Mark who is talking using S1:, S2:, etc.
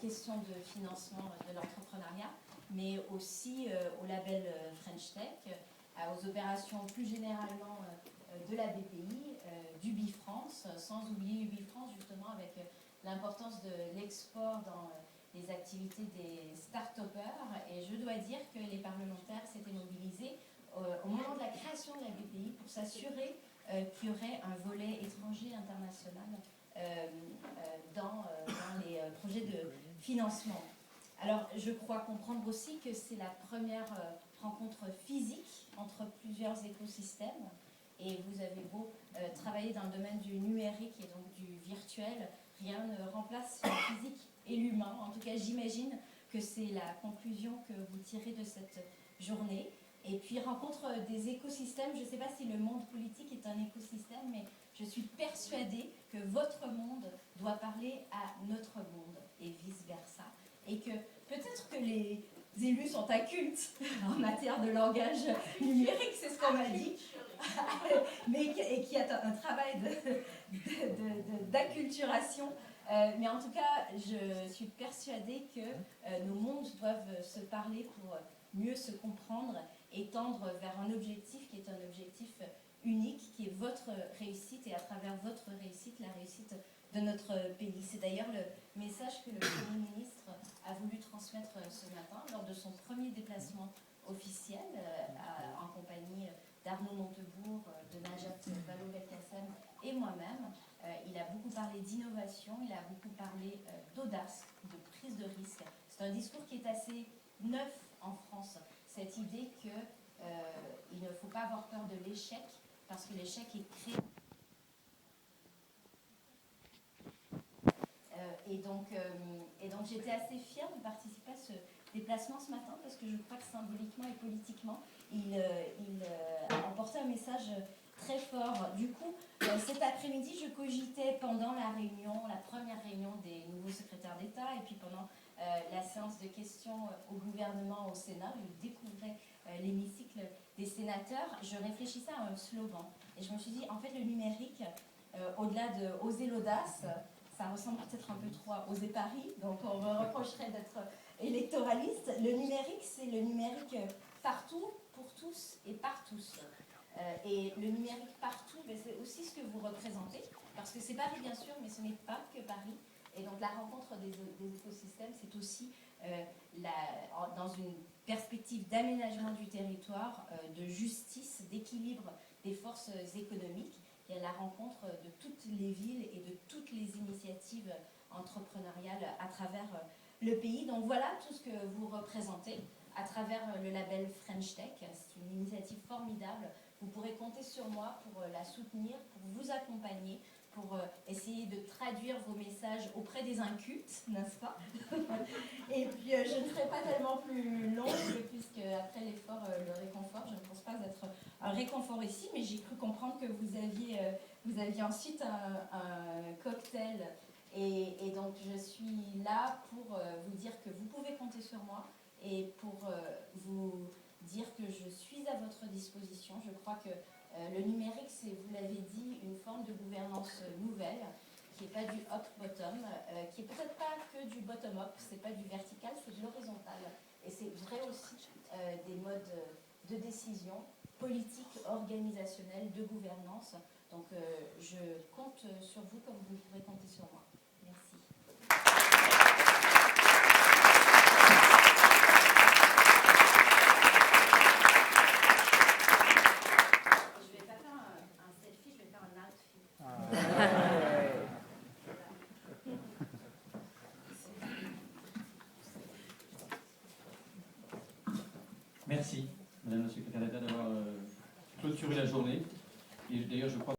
S1: questions de financement de l'entrepreneuriat, mais aussi au label French Tech, aux opérations plus généralement de la BPI, du Bifrance, sans oublier Bifrance justement avec l'importance de l'export dans les activités des start-upers. Et je dois dire que les parlementaires s'étaient mobilisés au moment de la création de la BPI pour s'assurer qu'il y aurait un volet étranger international dans les projets de financement. Alors, je crois comprendre aussi que c'est la première rencontre physique entre plusieurs écosystèmes. Et vous avez beau travailler dans le domaine du numérique et donc du virtuel, rien ne remplace le physique et l'humain. En tout cas, j'imagine que c'est la conclusion que vous tirez de cette journée. Et puis, rencontre des écosystèmes. Je ne sais pas si le monde politique est un écosystème, mais je suis persuadée que votre monde doit parler à notre monde et vice-versa. Et que peut-être que les élus sont incultes en matière de langage numérique, c'est ce qu'on m'a dit, mais qu'il y a un travail d'acculturation. Mais en tout cas, je suis persuadée que nos mondes doivent se parler pour mieux se comprendre et tendre vers un objectif qui est un objectif unique, qui est votre réussite et à travers votre réussite, la réussite de notre pays. C'est d'ailleurs le message que le Premier ministre a voulu transmettre ce matin lors de son premier déplacement officiel en compagnie d'Arnaud Montebourg, de Najat Vallaud-Belkacem et moi-même. Il a beaucoup parlé d'innovation, il a beaucoup parlé d'audace, de prise de risque. C'est un discours qui est assez neuf en France, cette idée qu'il ne faut pas avoir peur de l'échec, parce que l'échec est créé. Et donc j'étais assez fière de participer à ce déplacement ce matin, parce que je crois que symboliquement et politiquement, il a emporté un message très fort. Du coup, cet après-midi, je cogitais pendant la réunion, la première réunion des nouveaux secrétaires d'État, et puis pendant la séance de questions au gouvernement au Sénat, je découvrais l'hémicycle des sénateurs, je réfléchissais à un slogan. Et je me suis dit, en fait, le numérique, au-delà de oser l'audace, ça ressemble peut-être un peu trop à Oser Paris, donc on me reprocherait d'être électoraliste. Le numérique, c'est le numérique partout, pour tous et par tous. Et le numérique partout, c'est aussi ce que vous représentez, parce que c'est Paris bien sûr, mais ce n'est pas que Paris. Et donc la rencontre des écosystèmes, c'est aussi dans une perspective d'aménagement du territoire, de justice, d'équilibre des forces économiques. Il y a la rencontre de toutes les villes et de toutes les initiatives entrepreneuriales à travers le pays. Donc voilà tout ce que vous représentez à travers le label French Tech. C'est une initiative formidable. Vous pourrez compter sur moi pour la soutenir, pour vous accompagner, pour essayer de traduire vos messages auprès des incultes, n'est-ce pas? Et puis je ne serai pas tellement plus longue, puisque après l'effort, le réconfort, je ne pense pas être un réconfort ici, mais j'ai cru comprendre que vous aviez ensuite un cocktail. Et donc je suis là pour vous dire que vous pouvez compter sur moi et pour vous dire que je suis à votre disposition. Je crois que le numérique, c'est, vous l'avez dit, une forme de gouvernance nouvelle, qui n'est pas du up-bottom, qui n'est peut-être pas que du bottom-up, c'est pas du vertical, c'est de l'horizontal. Et c'est vrai aussi des modes de décision politique, organisationnelle, de gouvernance. Donc je compte sur vous comme vous pourrez compter sur moi. Merci. Je vais pas faire un selfie, je vais faire un outfit.
S2: Merci, Madame la Secrétaire d'État, d'avoir clôturé la journée. Et d'ailleurs, je crois